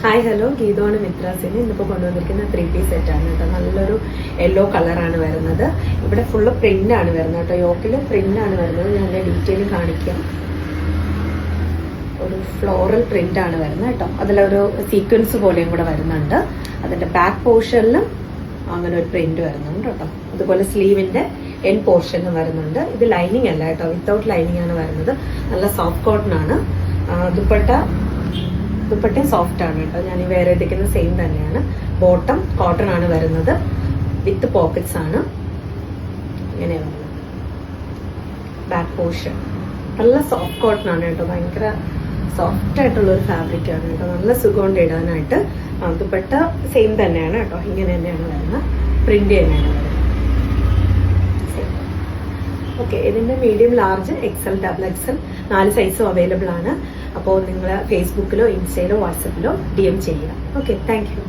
Hi hello, ഗീതോണ് മിത്രാസിന് ഇന്നിപ്പോൾ കൊണ്ടുവന്നിരിക്കുന്ന 3 piece സെറ്റാണ് കേട്ടോ. നല്ലൊരു യെല്ലോ കളറാണ് വരുന്നത്. ഇവിടെ ഫുള്ള് പ്രിന്റ് ആണ് വരുന്നത് കേട്ടോ. യോക്കിൽ പ്രിന്റ് ആണ് വരുന്നത്. ഞാൻ ഡീറ്റെയിൽ കാണിക്കാം. ഒരു ഫ്ലോറൽ പ്രിന്റ് ആണ് വരുന്നത് കേട്ടോ. അതിലൊരു സീക്വൻസ് പോലെയും കൂടെ വരുന്നുണ്ട്. അതിന്റെ ബാക്ക് പോർഷനിലും അങ്ങനെ ഒരു പ്രിന്റ് വരുന്നുണ്ട് കേട്ടോ. അതുപോലെ സ്ലീവിന്റെ എൻ പോർഷനും വരുന്നുണ്ട്. ഇത് ലൈനിങ് അല്ല കേട്ടോ, വിത്തൗട്ട് ലൈനിങ് ആണ് വരുന്നത്. നല്ല സോഫ്റ്റ് കോട്ടൺ ആണ്. ദുപ്പട്ട സോഫ്റ്റ് ആണ് കേട്ടോ. ഞാൻ വേറെ എടുക്കുന്ന സെയിം തന്നെയാണ്. ബോട്ടം കോട്ടൺ ആണ് വരുന്നത്. വിത്ത് പോക്കറ്റ്സ് ആണ് ഇങ്ങനെ വരുന്നത്. ബാക്ക് പോർഷൻ നല്ല സോഫ്റ്റ് കോട്ടൺ ആണ് കേട്ടോ. ഭയങ്കര സോഫ്റ്റ് ആയിട്ടുള്ള ഒരു ഫാബ്രിക് ആണ് കേട്ടോ. നല്ല സുഖമുണ്ട് ഇടാനായിട്ട്. ദുപ്പട്ട സെയിം തന്നെയാണ് കേട്ടോ. ഇങ്ങനെ തന്നെയാണ് വരുന്നത്. പ്രിന്റ് തന്നെയാണ് വരുന്നത്. ഓക്കെ, ഇതിന്റെ medium, large, XL, double XL 4 സൈസും അവൈലബിൾ ആണ്. അപ്പോൾ നിങ്ങൾ ഫേസ്ബുക്കിലോ ഇൻസ്റ്റയിലോ വാട്സപ്പിലോ DM ചെയ്യുക. Okay, thank U.